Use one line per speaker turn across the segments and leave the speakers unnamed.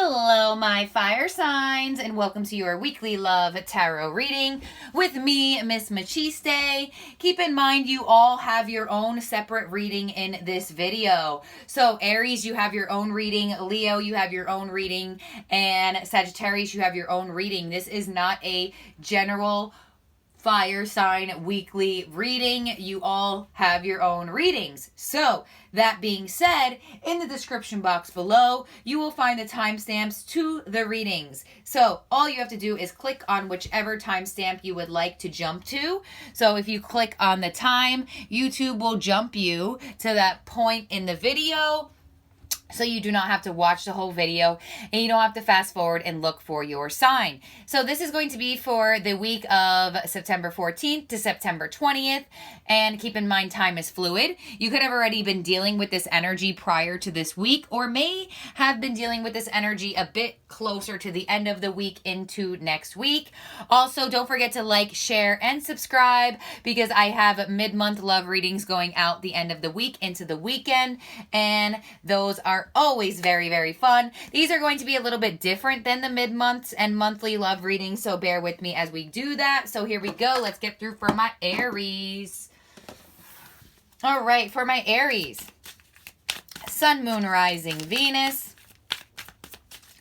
Hello, my fire signs, and welcome to your weekly love tarot reading with me, Miss Machiste. Keep in mind, you all have your own separate reading in this video. So, Aries, you have your own reading. Leo, you have your own reading. And Sagittarius, you have your own reading. This is not a general fire sign weekly reading. You all have your own readings. So, that being said, in the description box below, you will find the timestamps to the readings. So, all you have to do is click on whichever timestamp you would like to jump to. So, if you click on the time, YouTube will jump you to that point in the video, so you do not have to watch the whole video and you don't have to fast forward and look for your sign. So this is going to be for the week of September 14th to September 20th. And keep in mind, time is fluid. You could have already been dealing with this energy prior to this week, or may have been dealing with this energy a bit closer to the end of the week into next week. Also, don't forget to like, share, and subscribe, because I have mid-month love readings going out the end of the week into the weekend, and those are always very, very fun. These are going to be a little bit different than the mid-months and monthly love readings, so bear with me as we do that. So here we go. Let's get through for my Aries. All right, for my Aries, Sun, Moon, Rising, Venus.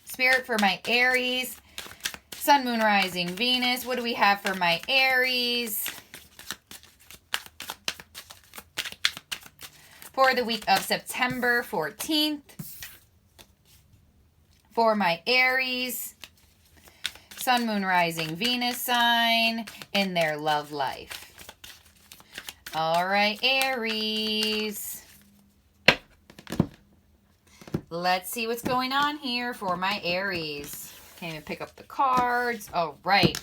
Spirit, for my Aries, Sun, Moon, Rising, Venus. What do we have for my Aries for the week of September 14th? For my Aries, Sun, Moon, Rising, Venus sign in their love life. All right, Aries. Let's see what's going on here for my Aries. Can't even pick up the cards. All right.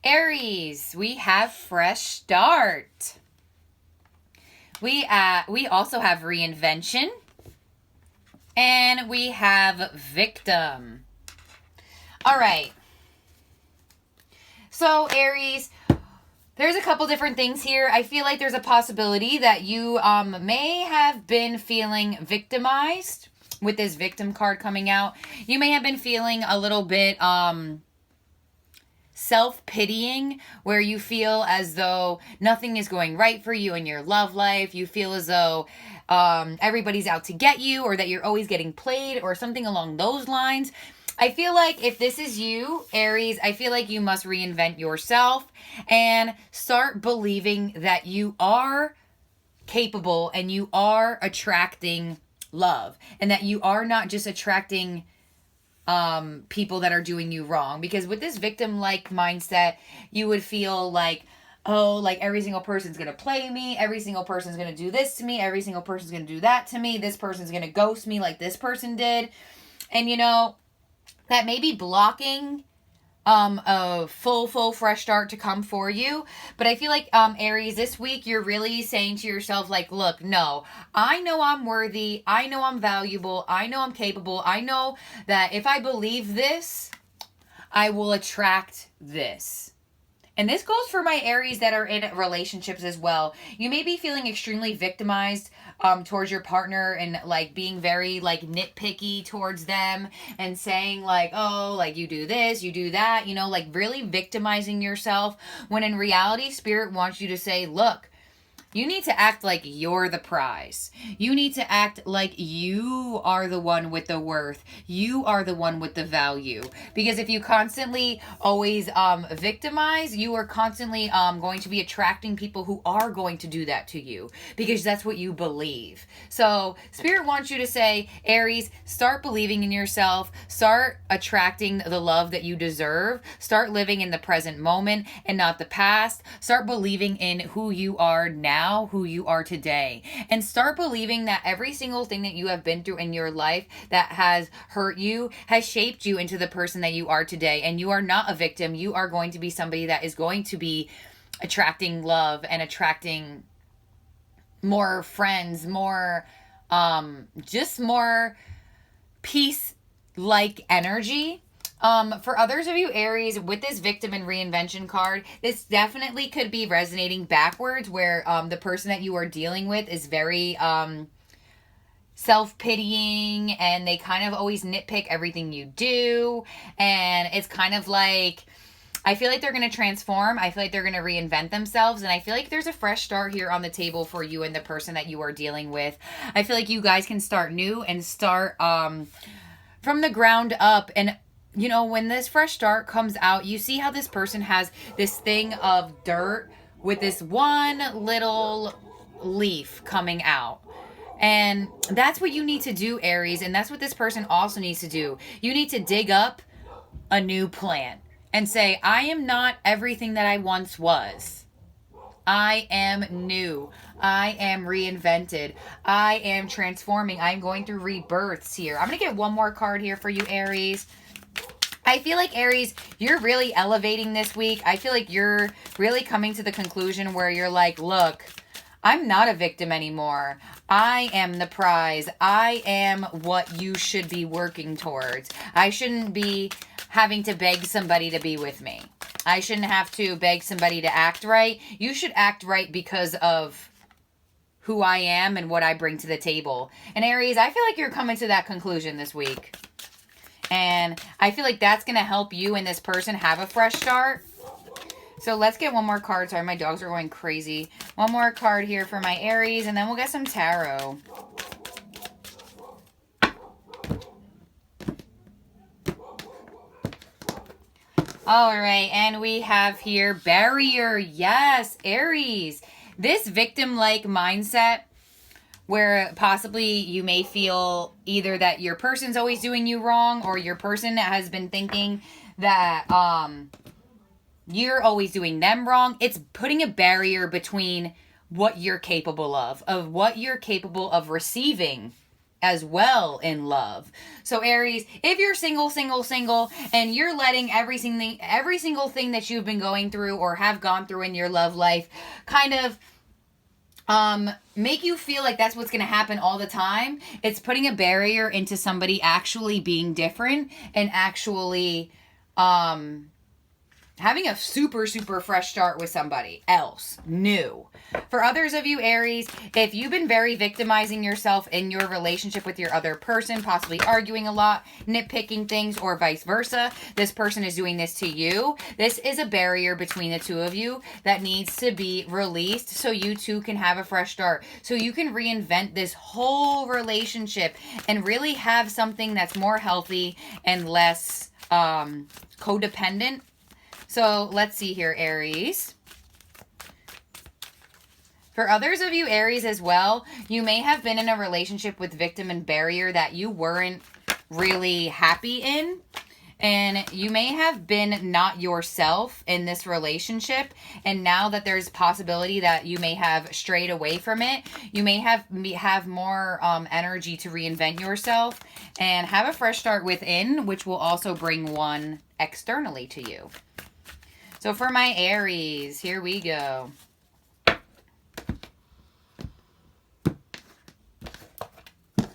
Aries, we have fresh start. We also have reinvention. And we have victim. All right. So, Aries, there's a couple different things here. I feel like there's a possibility that you may have been feeling victimized with this victim card coming out. You may have been feeling a little bit self-pitying, where you feel as though nothing is going right for you in your love life. You feel as though everybody's out to get you, or that you're always getting played, or something along those lines. I feel like if this is you, Aries, I feel like you must reinvent yourself and start believing that you are capable and you are attracting love, and that you are not just attracting people that are doing you wrong. Because with this victim-like mindset, you would feel like, oh, like every single person's going to play me. Every single person's going to do this to me. Every single person's going to do that to me. This person's going to ghost me like this person did. And, you know, that may be blocking a full fresh start to come for you. But I feel like, Aries, this week you're really saying to yourself, like, look, no, I know I'm worthy. I know I'm valuable. I know I'm capable. I know that if I believe this, I will attract this. And this goes for my Aries that are in relationships as well. You may be feeling extremely victimized towards your partner, and like being very like nitpicky towards them, and saying like, oh, like you do this, you do that, you know, like really victimizing yourself, when in reality, Spirit wants you to say, look, you need to act like you're the prize. You need to act like you are the one with the worth. You are the one with the value. Because if you constantly always victimize, you are constantly going to be attracting people who are going to do that to you, because that's what you believe. So Spirit wants you to say, Aries, start believing in yourself. Start attracting the love that you deserve. Start living in the present moment and not the past. Start believing in who you are now, who you are today, and start believing that every single thing that you have been through in your life that has hurt you has shaped you into the person that you are today. And you are not a victim. You are going to be somebody that is going to be attracting love and attracting more friends, more just more peace-like energy. For others of you, Aries, with this victim and reinvention card, this definitely could be resonating backwards, where the person that you are dealing with is very self-pitying, and they kind of always nitpick everything you do. And it's kind of like, I feel like they're going to transform. I feel like they're going to reinvent themselves. And I feel like there's a fresh start here on the table for you and the person that you are dealing with. I feel like you guys can start new and start from the ground up. And, you know, when this fresh start comes out, you see how this person has this thing of dirt with this one little leaf coming out. And that's what you need to do, Aries. And that's what this person also needs to do. You need to dig up a new plant and say, I am not everything that I once was. I am new. I am reinvented. I am transforming. I'm going through rebirths here. I'm going to get one more card here for you, Aries. I feel like, Aries, you're really elevating this week. I feel like you're really coming to the conclusion where you're like, look, I'm not a victim anymore. I am the prize. I am what you should be working towards. I shouldn't be having to beg somebody to be with me. I shouldn't have to beg somebody to act right. You should act right because of who I am and what I bring to the table. And Aries, I feel like you're coming to that conclusion this week. And I feel like that's going to help you and this person have a fresh start. So let's get one more card. Sorry, my dogs are going crazy. One more card here for my Aries, and then we'll get some tarot. All right, and we have here barrier. Yes, Aries. This victim-like mindset where possibly you may feel either that your person's always doing you wrong, or your person has been thinking that you're always doing them wrong. It's putting a barrier between what you're capable of what you're capable of receiving as well in love. So Aries, if you're single, and you're letting every single thing that you've been going through or have gone through in your love life kind of make you feel like that's what's going to happen all the time, it's putting a barrier into somebody actually being different and actually having a super fresh start with somebody else new. For others of you, Aries, if you've been very victimizing yourself in your relationship with your other person, possibly arguing a lot, nitpicking things, or vice versa, this person is doing this to you. This is a barrier between the two of you that needs to be released so you two can have a fresh start. So you can reinvent this whole relationship and really have something that's more healthy and less codependent. So let's see here, Aries. For others of you, Aries, as well, you may have been in a relationship with victim and barrier that you weren't really happy in. And you may have been not yourself in this relationship. And now that there's possibility that you may have strayed away from it, you may have more energy to reinvent yourself and have a fresh start within, which will also bring one externally to you. So for my Aries, here we go.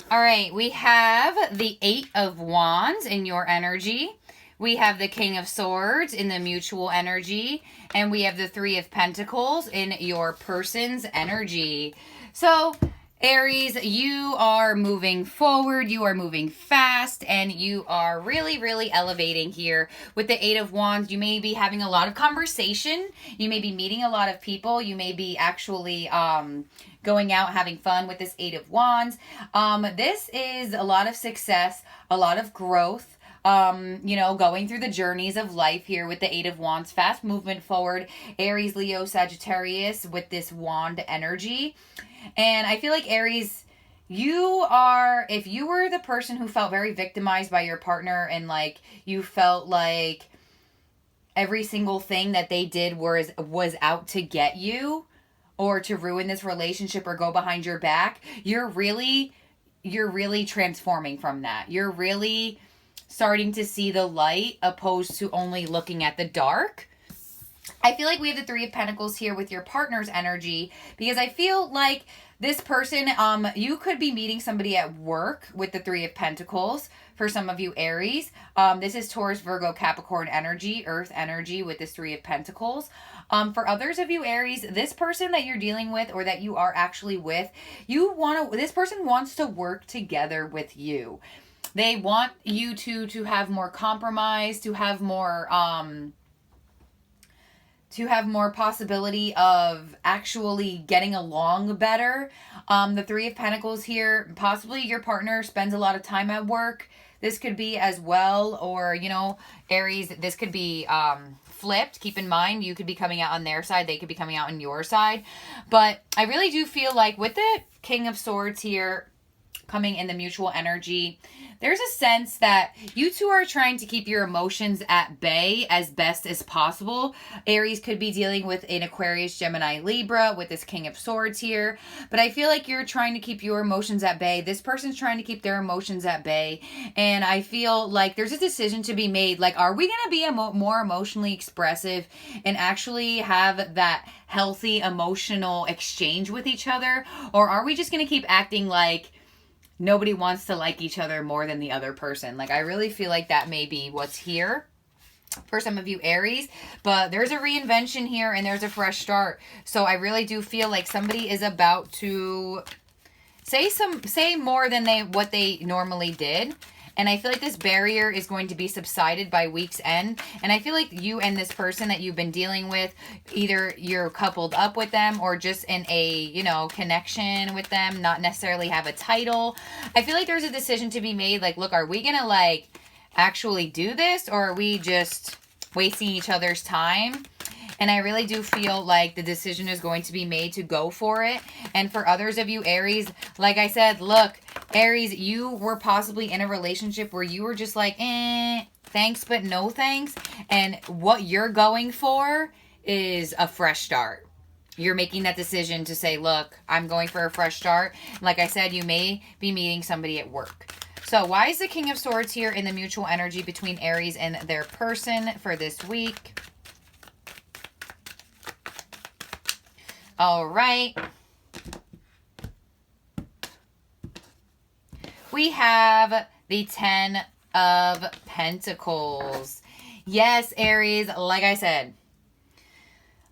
All right, we have the 8 of Wands in your energy. We have the King of Swords in the mutual energy. And we have the 3 of Pentacles in your person's energy. So, Aries, you are moving forward, you are moving fast, and you are really elevating here. With the 8 of Wands, you may be having a lot of conversation. You may be meeting a lot of people. You may be actually going out, having fun with this 8 of Wands. This is a lot of success, a lot of growth. You know, going through the journeys of life here with the 8 of Wands, fast movement forward, Aries, Leo, Sagittarius with this wand energy. And I feel like Aries, if you were the person who felt very victimized by your partner and like you felt like every single thing that they did was out to get you or to ruin this relationship or go behind your back, you're really transforming from that. You're really starting to see the light opposed to only looking at the dark. I feel like we have the 3 of Pentacles here with your partner's energy because I feel like This person, you could be meeting somebody at work with the Three of Pentacles. For some of you Aries, this is Taurus, Virgo, Capricorn energy, Earth energy with this Three of Pentacles. For others of you Aries, this person that you're dealing with or that you are actually with, this person wants to work together with you. They want you to have more compromise, to have more possibility of actually getting along better. The Three of Pentacles here, possibly your partner spends a lot of time at work. This could be as well, or, you know, Aries, this could be flipped. Keep in mind, you could be coming out on their side. They could be coming out on your side. But I really do feel like with the King of Swords here, coming in the mutual energy, there's a sense that you two are trying to keep your emotions at bay as best as possible. Aries could be dealing with an Aquarius, Gemini, Libra with this King of Swords here. But I feel like you're trying to keep your emotions at bay. This person's trying to keep their emotions at bay. And I feel like there's a decision to be made. Like, are we going to be more emotionally expressive and actually have that healthy emotional exchange with each other? Or are we just going to keep acting like nobody wants to like each other more than the other person? Like, I really feel like that may be what's here for some of you Aries. But there's a reinvention here and there's a fresh start. So I really do feel like somebody is about to say more than what they normally did. And I feel like this barrier is going to be subsided by week's end. And I feel like you and this person that you've been dealing with, either you're coupled up with them or just in a, you know, connection with them, not necessarily have a title. I feel like there's a decision to be made. Like, look, are we going to like actually do this, or are we just wasting each other's time? And I really do feel like the decision is going to be made to go for it. And for others of you Aries, like I said, look, Aries, you were possibly in a relationship where you were just like, thanks, but no thanks. And what you're going for is a fresh start. You're making that decision to say, look, I'm going for a fresh start. Like I said, you may be meeting somebody at work. So why is the King of Swords here in the mutual energy between Aries and their person for this week? All right. We have the Ten of Pentacles. Yes, Aries, like I said,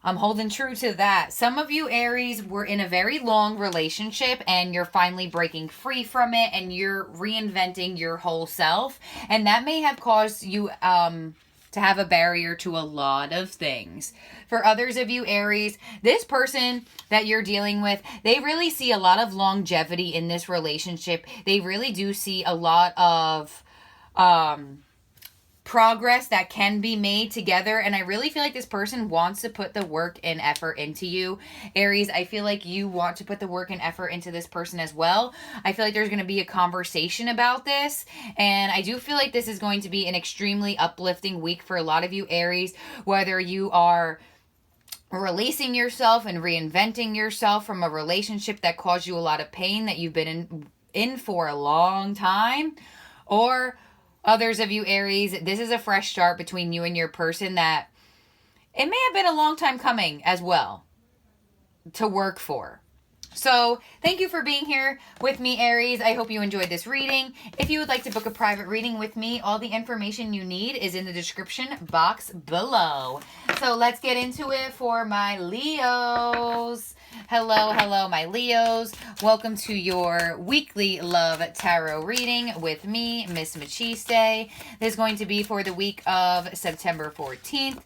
I'm holding true to that. Some of you Aries were in a very long relationship and you're finally breaking free from it and you're reinventing your whole self. And that may have caused you to have a barrier to a lot of things. For others of you Aries, this person that you're dealing with, they really see a lot of longevity in this relationship. They really do see a lot of progress that can be made together. And I really feel like this person wants to put the work and effort into you. Aries, I feel like you want to put the work and effort into this person as well. I feel like there's going to be a conversation about this. And I do feel like this is going to be an extremely uplifting week for a lot of you Aries, whether you are releasing yourself and reinventing yourself from a relationship that caused you a lot of pain that you've been in for a long time, or others of you Aries, this is a fresh start between you and your person that it may have been a long time coming as well to work for. So thank you for being here with me, Aries. I hope you enjoyed this reading. If you would like to book a private reading with me, all the information you need is in the description box below. So let's get into it for my Leos. Hello, hello, my Leos. Welcome to your weekly love tarot reading with me, Miss Machiste. This is going to be for the week of September 14th.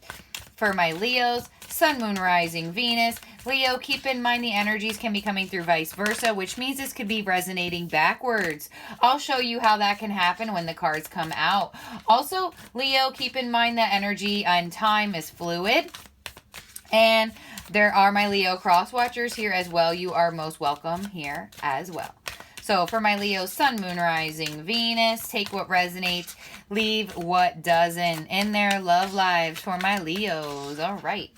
For my Leos, Sun, Moon, Rising, Venus. Leo, keep in mind the energies can be coming through vice versa, which means this could be resonating backwards. I'll show you how that can happen when the cards come out. Also, Leo, keep in mind that energy and time is fluid. And there are my Leo cross watchers here as well. You are most welcome here as well. So for my Leo, Sun, Moon, Rising, Venus, take what resonates, leave what doesn't in their love lives for my Leos. All right.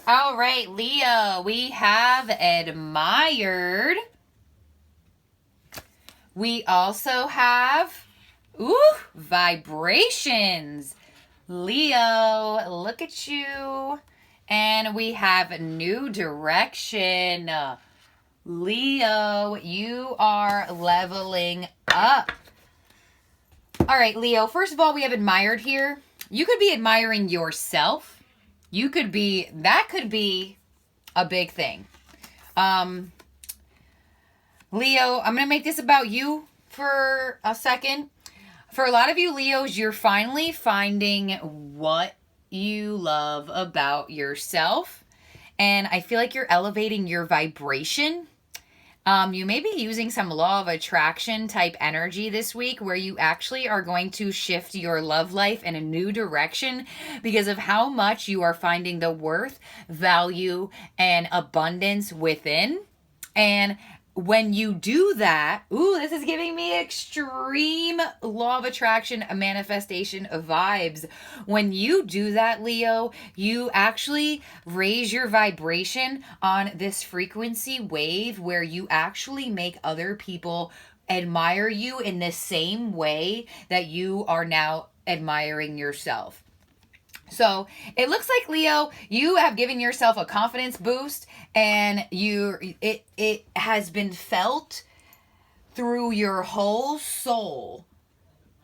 All right, Leo, we have admired. We also have, vibrations. Leo, look at you. And we have new direction. Leo, you are leveling up. All right, Leo, first of all, we have admired here. You could be admiring yourself. That could be a big thing. Leo, I'm going to make this about you for a second. For a lot of you Leos, you're finally finding what you love about yourself. And I feel like you're elevating your vibration. You may be using some law of attraction type energy this week where you actually are going to shift your love life in a new direction because of how much you are finding the worth, value, and abundance within. And when you do that, this is giving me extreme law of attraction, a manifestation of vibes. When you do that, Leo, you actually raise your vibration on this frequency wave where you actually make other people admire you in the same way that you are now admiring yourself. So it looks like, Leo, you have given yourself a confidence boost, and it has been felt through your whole soul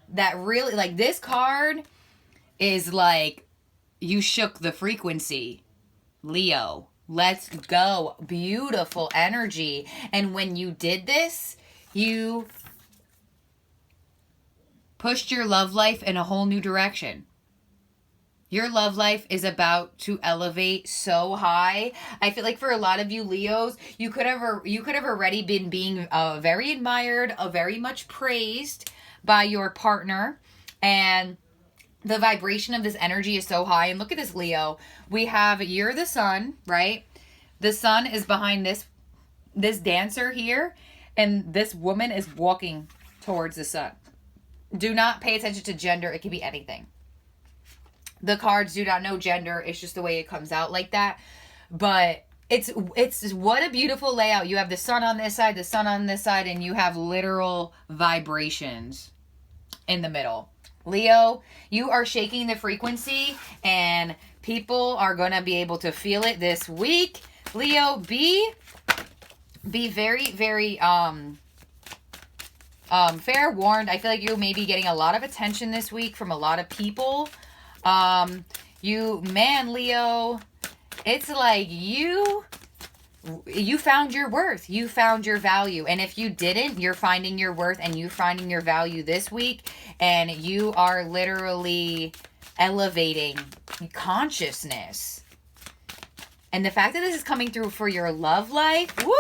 that really, like, this card is like you shook the frequency. Leo, let's go. Beautiful energy. And when you did this, you pushed your love life in a whole new direction. Your love life is about to elevate so high. I feel like for a lot of you Leos, you could have already been being very admired, very much praised by your partner, and the vibration of this energy is so high. And look at this, Leo. We have, you're the sun, right? The sun is behind this dancer here, and this woman is walking towards the sun. Do not pay attention to gender. It could be anything. The cards do not know gender. It's just the way it comes out like that. But it's what a beautiful layout. You have the sun on this side, the sun on this side, and you have literal vibrations in the middle. Leo, you are shaking the frequency, and people are going to be able to feel it this week. Leo, be very, very fair warned. I feel like you may be getting a lot of attention this week from a lot of people. Leo, it's like you found your worth. You found your value. And if you didn't, you're finding your worth and you finding your value this week. And you are literally elevating consciousness. And the fact that this is coming through for your love life, woo!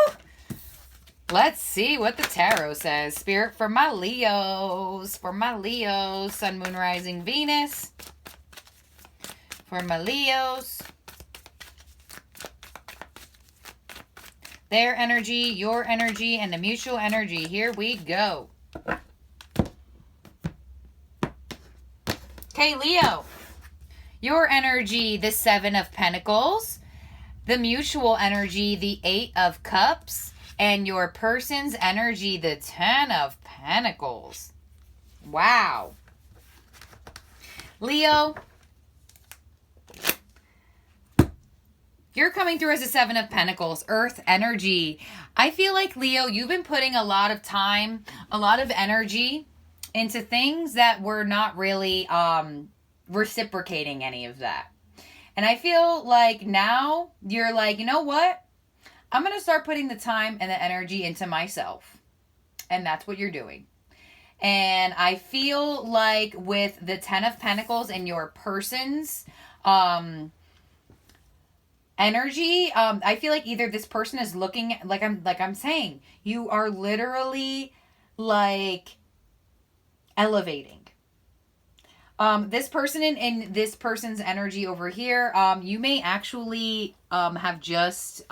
Let's see what the tarot says. Spirit, for my Leos, Sun, Moon, Rising, Venus. For my Leos, their energy, your energy, and the mutual energy. Here we go. Okay, Leo, your energy, the 7 of Pentacles, the mutual energy, the 8 of Cups, and your person's energy, the 10 of Pentacles. Wow. Leo, you're coming through as a 7 of Pentacles, Earth energy. I feel like, Leo, you've been putting a lot of time, a lot of energy into things that were not really reciprocating any of that. And I feel like now you're like, you know what? I'm going to start putting the time and the energy into myself. And that's what you're doing. And I feel like with the 10 of Pentacles and your person's energy, I feel like either this person is looking, like I'm saying, you are literally like elevating. This person in this person's energy over here, you may actually have just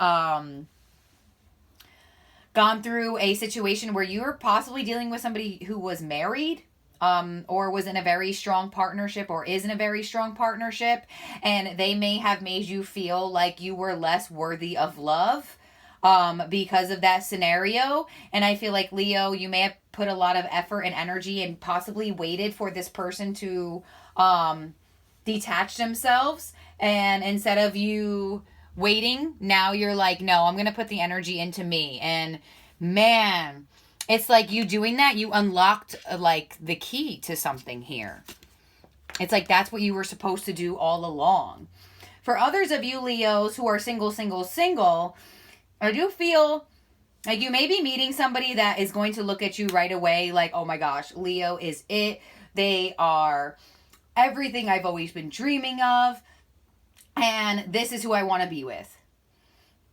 gone through a situation where you were possibly dealing with somebody who was married, or was in a very strong partnership, or is in a very strong partnership, and they may have made you feel like you were less worthy of love because of that scenario. And I feel like, Leo, you may have put a lot of effort and energy and possibly waited for this person to detached themselves, and instead of you waiting, now you're like, no, I'm going to put the energy into me. And man, it's like you doing that, you unlocked like the key to something here. It's like that's what you were supposed to do all along. For others of you Leos who are single, I do feel like you may be meeting somebody that is going to look at you right away like, oh my gosh, Leo is it. They are everything I've always been dreaming of. And this is who I want to be with.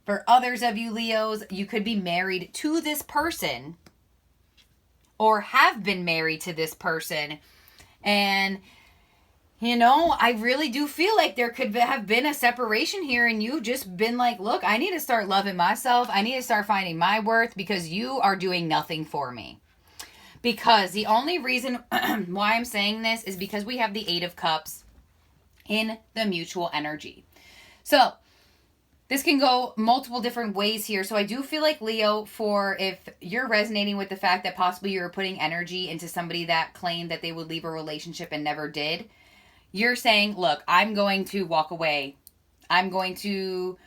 For others of you Leos, you could be married to this person or have been married to this person. And, you know, I really do feel like there could have been a separation here and you've just been like, look, I need to start loving myself. I need to start finding my worth because you are doing nothing for me. Because the only reason why I'm saying this is because we have the 8 of Cups in the mutual energy. So this can go multiple different ways here. So I do feel like Leo, for if you're resonating with the fact that possibly you're putting energy into somebody that claimed that they would leave a relationship and never did, you're saying, look, I'm going to walk away. I'm going to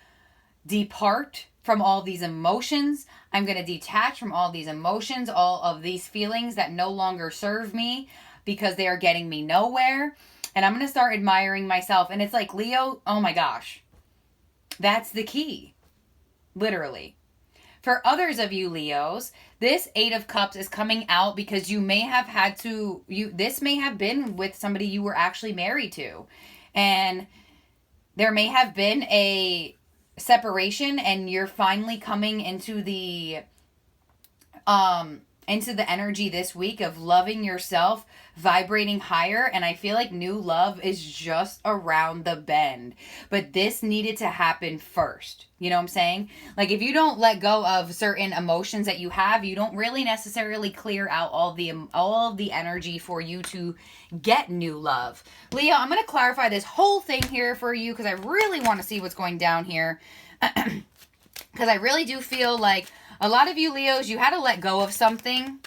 depart from all these emotions. I'm going to detach from all these emotions, all of these feelings that no longer serve me because they are getting me nowhere. And I'm going to start admiring myself. And it's like, Leo, oh my gosh, that's the key. Literally. For others of you Leos, this 8 of Cups is coming out because you may have had to, this may have been with somebody you were actually married to. And there may have been a separation and you're finally coming into the energy this week of loving yourself, vibrating higher, and I feel like new love is just around the bend. But this needed to happen first. You know what I'm saying? Like if you don't let go of certain emotions that you have, you don't really necessarily clear out all of the energy for you to get new love. Leo, I'm going to clarify this whole thing here for you because I really want to see what's going down here. Because I really do feel like a lot of you Leos, you had to let go of something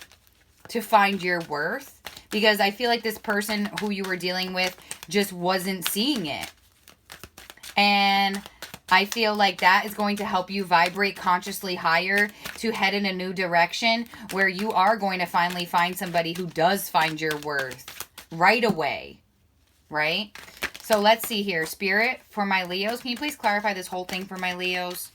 to find your worth. Because I feel like this person who you were dealing with just wasn't seeing it. And I feel like that is going to help you vibrate consciously higher to head in a new direction where you are going to finally find somebody who does find your worth right away. Right? So let's see here. Spirit, for my Leos, can you please clarify this whole thing for my Leos?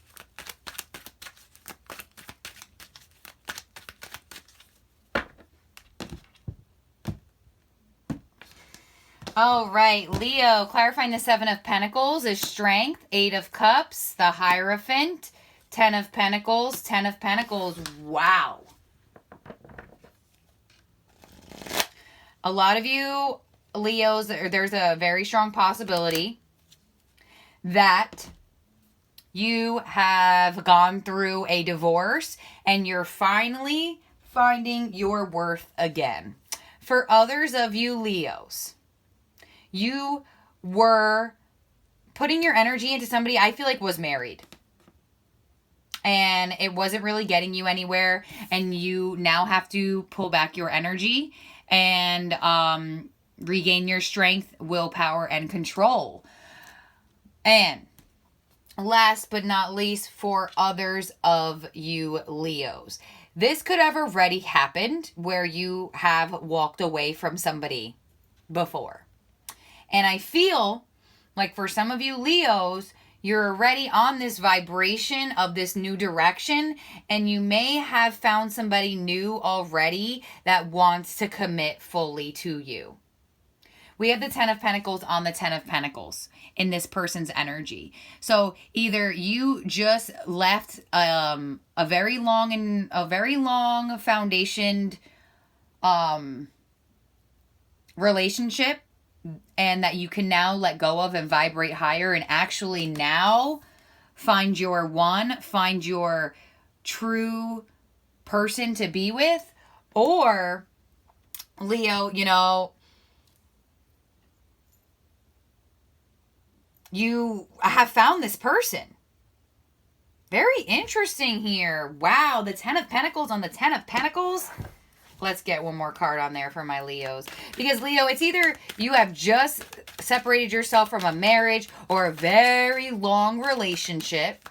All right, Leo, clarifying the 7 of Pentacles is strength, 8 of Cups, the Hierophant, 10 of Pentacles, 10 of Pentacles. Wow. A lot of you Leos, there's a very strong possibility that you have gone through a divorce and you're finally finding your worth again. For others of you Leos, you were putting your energy into somebody I feel like was married. And it wasn't really getting you anywhere. And you now have to pull back your energy and regain your strength, willpower, and control. And last but not least, for others of you Leos, this could have already happened where you have walked away from somebody before. And I feel like for some of you Leos, you're already on this vibration of this new direction, and you may have found somebody new already that wants to commit fully to you. We have the 10 of Pentacles on the 10 of Pentacles in this person's energy. So either you just left a very long foundationed relationship, and that you can now let go of and vibrate higher and actually now find your one, find your true person to be with. Or, Leo, you know, you have found this person. Very interesting here. Wow, the 10 of Pentacles on the 10 of Pentacles. Let's get one more card on there for my Leos. Because, Leo, it's either you have just separated yourself from a marriage or a very long relationship,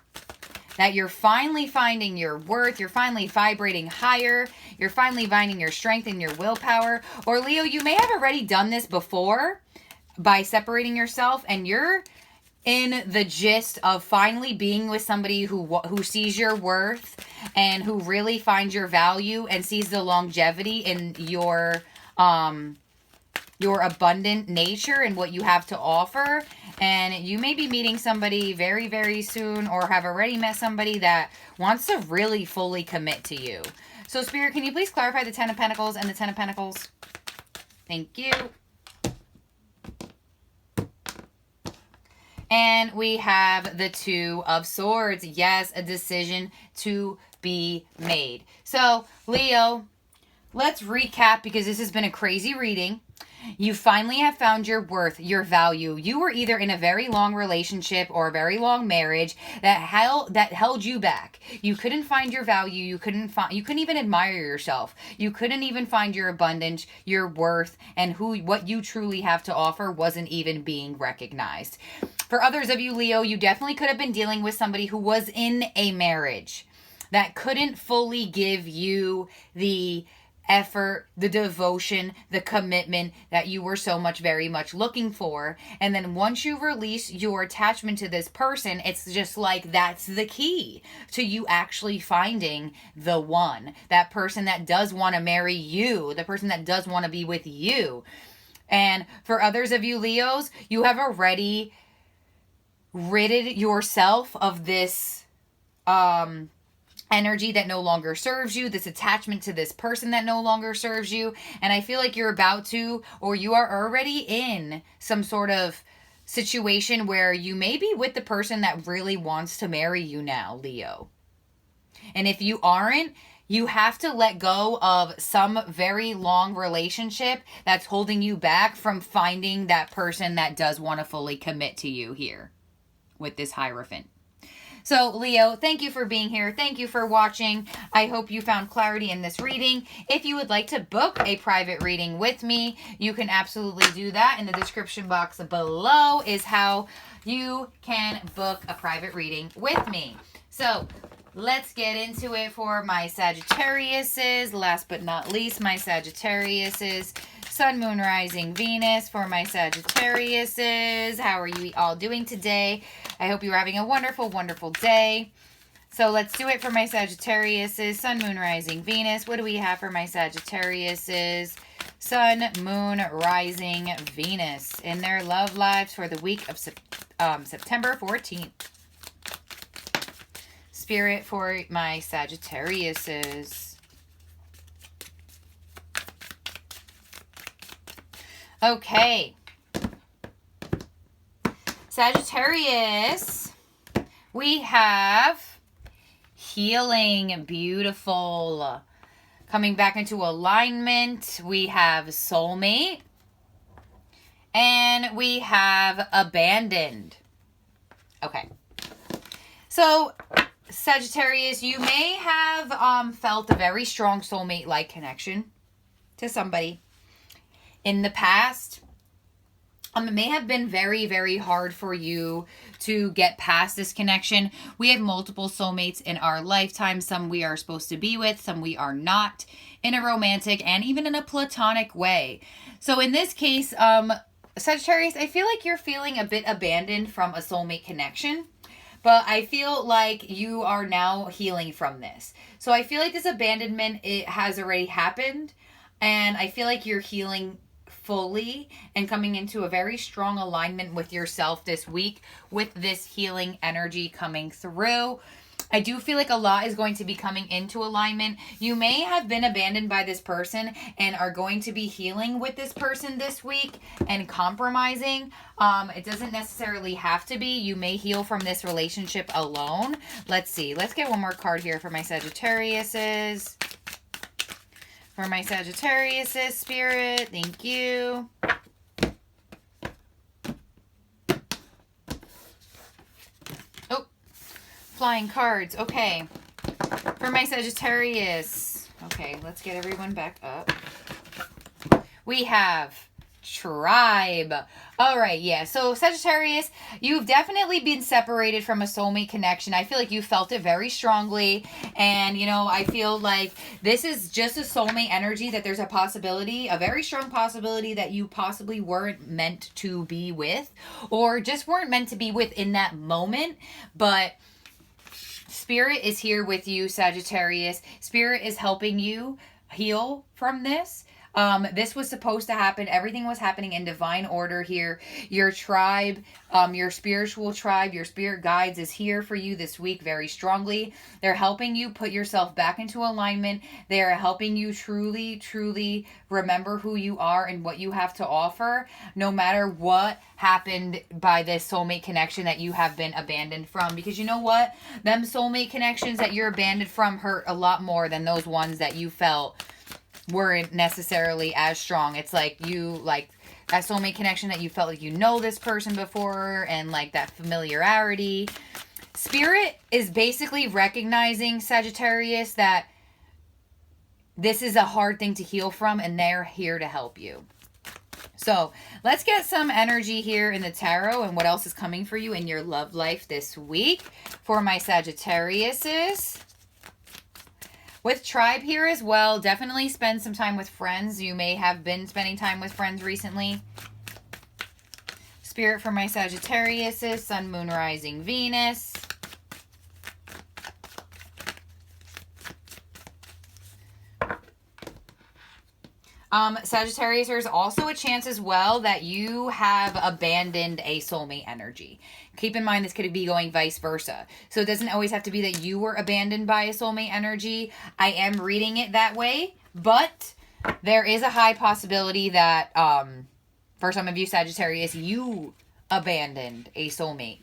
that you're finally finding your worth, you're finally vibrating higher, you're finally finding your strength and your willpower. Or, Leo, you may have already done this before by separating yourself, and you're in the gist of finally being with somebody who sees your worth and who really finds your value and sees the longevity in your abundant nature and what you have to offer. And you may be meeting somebody very, very soon, or have already met somebody that wants to really fully commit to you. So, Spirit, can you please clarify the Ten of Pentacles and the Ten of Pentacles? Thank you. And we have the Two of Swords. Yes, a decision to be made. So, Leo, let's recap, because this has been a crazy reading. You finally have found your worth, your value. You were either in a very long relationship or a very long marriage that held you back. You couldn't find your value. You couldn't even admire yourself. You couldn't even find your abundance, your worth, and what you truly have to offer wasn't even being recognized. For others of you, Leo, you definitely could have been dealing with somebody who was in a marriage that couldn't fully give you the effort, the devotion, the commitment that you were so much, very much looking for. And then once you release your attachment to this person, it's just like that's the key to you actually finding the one, that person that does want to marry you, the person that does want to be with you. And for others of you, Leos, you have already ridded yourself of this energy that no longer serves you, this attachment to this person that no longer serves you. And I feel like you're about to, or you are already in some sort of situation where you may be with the person that really wants to marry you now, Leo. And if you aren't, you have to let go of some very long relationship that's holding you back from finding that person that does want to fully commit to you here with this Hierophant. So, Leo, thank you for being here. Thank you for watching. I hope you found clarity in this reading. If you would like to book a private reading with me, you can absolutely do that. In the description box below is how you can book a private reading with me. So, let's get into it for my Sagittariuses. Last but not least, my Sagittariuses. Sun, Moon, Rising, Venus for my Sagittariuses. How are you all doing today? I hope you are having a wonderful, wonderful day. So let's do it for my Sagittariuses. Sun, Moon, Rising, Venus. What do we have for my Sagittariuses? Sun, Moon, Rising, Venus in their love lives for the week of September 14th. Spirit for my Sagittariuses. Okay. Sagittarius, we have healing, beautiful. Coming back into alignment, we have soulmate. And we have abandoned. Okay. So, Sagittarius, you may have felt a very strong soulmate-like connection to somebody in the past. It may have been very, very hard for you to get past this connection. We have multiple soulmates in our lifetime. Some we are supposed to be with, some we are not, in a romantic and even in a platonic way. So in this case, Sagittarius, I feel like you're feeling a bit abandoned from a soulmate connection. But I feel like you are now healing from this. So I feel like this abandonment, it has already happened. And I feel like you're healing fully and coming into a very strong alignment with yourself this week with this healing energy coming through. I do feel like a lot is going to be coming into alignment. You may have been abandoned by this person and are going to be healing with this person this week and compromising. It doesn't necessarily have to be. You may heal from this relationship alone. Let's see. Let's get one more card here for my Sagittariuses. For my Sagittariuses, Spirit. Thank you. Flying cards. Okay. For my Sagittarius. Okay, let's get everyone back up. We have tribe. All right, yeah. So Sagittarius, you've definitely been separated from a soulmate connection. I feel like you felt it very strongly. And, you know, I feel like this is just a soulmate energy, that there's a possibility, a very strong possibility that you possibly weren't meant to be with, or just weren't meant to be with in that moment. But Spirit is here with you, Sagittarius. Spirit is helping you heal from this. This was supposed to happen. Everything was happening in divine order here. Your tribe, your spiritual tribe, your spirit guides is here for you this week very strongly. They're helping you put yourself back into alignment. They're helping you truly, truly remember who you are and what you have to offer, no matter what happened by this soulmate connection that you have been abandoned from. Because you know what? Them soulmate connections that you're abandoned from hurt a lot more than those ones that you felt weren't necessarily as strong. It's like you, like that soulmate connection that you felt like you know this person before, and like that familiarity. Spirit is basically recognizing, Sagittarius, that this is a hard thing to heal from, and they're here to help you. So let's get some energy here in the tarot and what else is coming for you in your love life this week for my Sagittariuses. With tribe here as well, definitely spend some time with friends. You may have been spending time with friends recently. Spirit for my Sagittariuses, Sun, Moon, Rising, Venus. Sagittarius, there's also a chance as well that you have abandoned a soulmate energy. Keep in mind, this could be going vice versa. So it doesn't always have to be that you were abandoned by a soulmate energy. I am reading it that way, but there is a high possibility that for some of you Sagittarius, you abandoned a soulmate.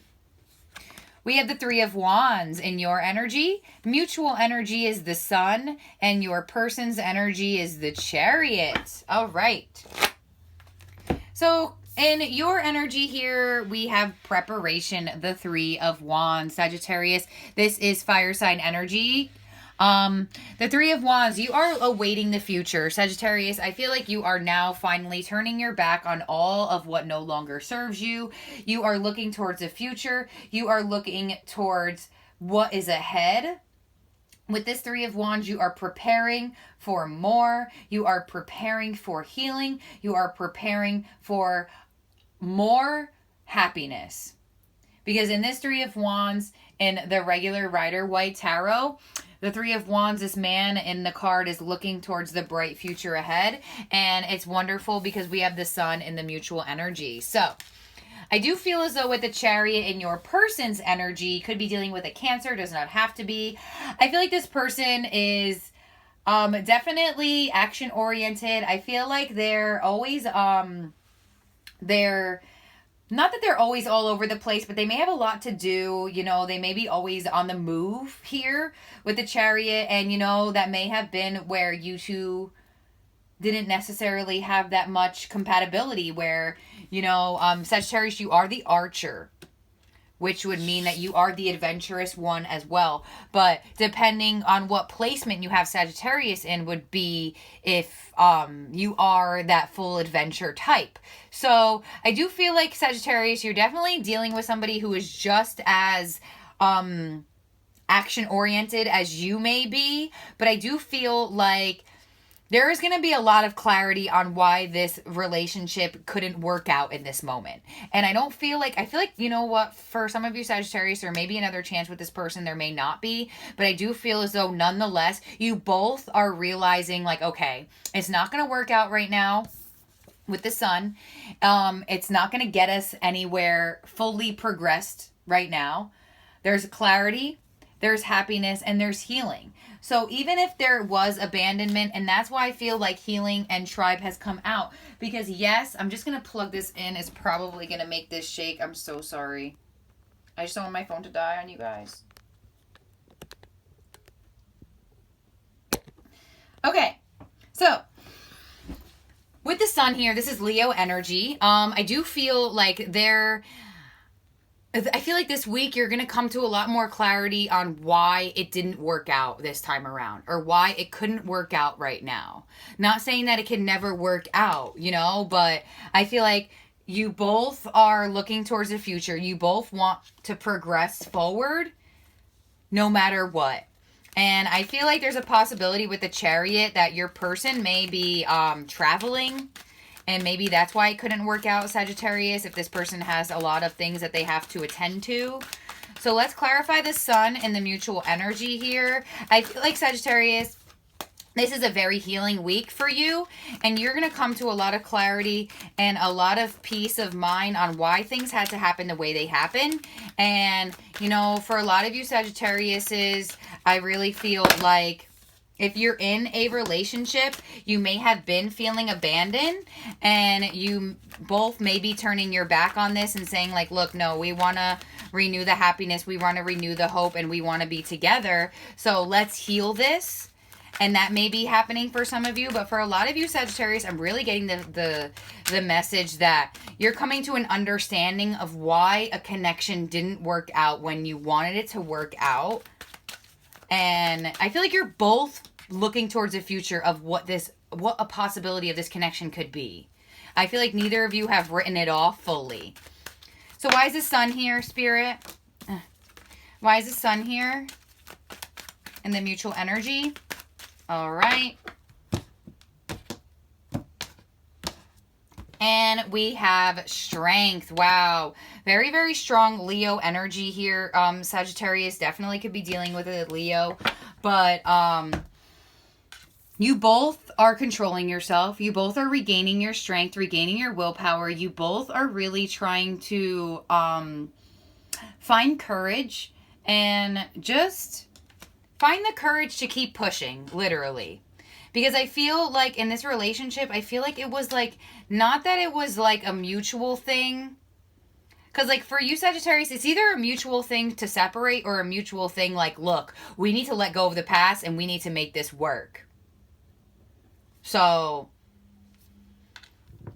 We have the Three of Wands in your energy. Mutual energy is the Sun, and your person's energy is the Chariot. All right. So in your energy here, we have preparation, the Three of Wands. Sagittarius, this is fire sign energy. The Three of Wands, you are awaiting the future. Sagittarius, I feel like you are now finally turning your back on all of what no longer serves you. You are looking towards the future. You are looking towards what is ahead. With this Three of Wands, you are preparing for more. You are preparing for healing. You are preparing for more happiness. Because in this Three of Wands, in the regular Rider-Waite Tarot, the Three of Wands, this man in the card is looking towards the bright future ahead. And it's wonderful because we have the Sun in the mutual energy. So I do feel as though with the Chariot in your person's energy, could be dealing with a Cancer, does not have to be. I feel like this person is definitely action oriented. I feel like they're always they're not that they're always all over the place, but they may have a lot to do. You know, they may be always on the move here with the Chariot. And, you know, that may have been where you two didn't necessarily have that much compatibility, where, you know, Sagittarius, you are the archer, which would mean that you are the adventurous one as well. But depending on what placement you have Sagittarius in would be if you are that full adventure type. So I do feel like Sagittarius, you're definitely dealing with somebody who is just as action oriented as you may be. But I do feel like there is going to be a lot of clarity on why this relationship couldn't work out in this moment. And I feel like, you know what, for some of you Sagittarius, there may be another chance with this person, there may not be, but I do feel as though nonetheless, you both are realizing like, okay, it's not going to work out right now with the Sun. It's not going to get us anywhere fully progressed right now. There's clarity, there's happiness, and there's healing. So even if there was abandonment, and that's why I feel like healing and tribe has come out. Because yes, I'm just going to plug this in. It's probably going to make this shake. I'm so sorry. I just don't want my phone to die on you guys. Okay. So with the Sun here, this is Leo energy. I do feel like I feel like this week you're going to come to a lot more clarity on why it didn't work out this time around, or why it couldn't work out right now. Not saying that it can never work out, you know, but I feel like you both are looking towards the future. You both want to progress forward no matter what. And I feel like there's a possibility with the Chariot that your person may be traveling. And maybe that's why it couldn't work out, Sagittarius, if this person has a lot of things that they have to attend to. So let's clarify the Sun and the mutual energy here. I feel like, Sagittarius, this is a very healing week for you. And you're going to come to a lot of clarity and a lot of peace of mind on why things had to happen the way they happen. And, you know, for a lot of you Sagittariuses, I really feel like if you're in a relationship, you may have been feeling abandoned, and you both may be turning your back on this and saying like, look, no, we want to renew the happiness. We want to renew the hope, and we want to be together. So let's heal this. And that may be happening for some of you, but for a lot of you Sagittarius, I'm really getting the message that you're coming to an understanding of why a connection didn't work out when you wanted it to work out. And I feel like you're both looking towards the future of what a possibility of this connection could be. I feel like neither of you have written it off fully. So why is the Sun here, Spirit? Why is the Sun here? And the mutual energy? All right. And we have Strength. Wow. Very, very strong Leo energy here. Sagittarius definitely could be dealing with a Leo. But you both are controlling yourself. You both are regaining your strength, regaining your willpower. You both are really trying to find courage and just find the courage to keep pushing, literally. Because I feel like in this relationship, I feel like it was like, not that it was like a mutual thing. Because like for you Sagittarius, it's either a mutual thing to separate or a mutual thing like, look, we need to let go of the past and we need to make this work. So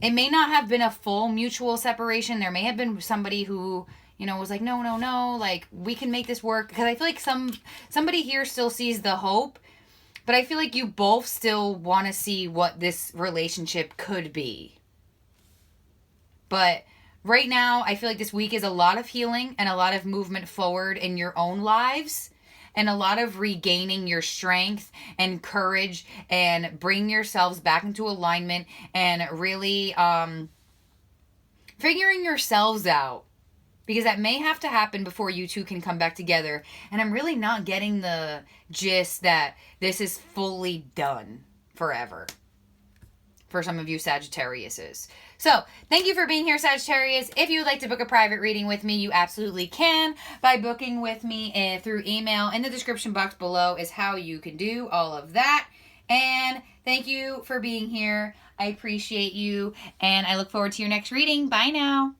it may not have been a full mutual separation. There may have been somebody who, you know, was like, no, like we can make this work. Because I feel like somebody here still sees the hope. But I feel like you both still want to see what this relationship could be. But right now, I feel like this week is a lot of healing and a lot of movement forward in your own lives. And a lot of regaining your strength and courage and bringing yourselves back into alignment and really figuring yourselves out. Because that may have to happen before you two can come back together. And I'm really not getting the gist that this is fully done forever. For some of you Sagittariuses. So, thank you for being here, Sagittarius. If you would like to book a private reading with me, you absolutely can by booking with me through email. In the description box below is how you can do all of that. And thank you for being here. I appreciate you. And I look forward to your next reading. Bye now.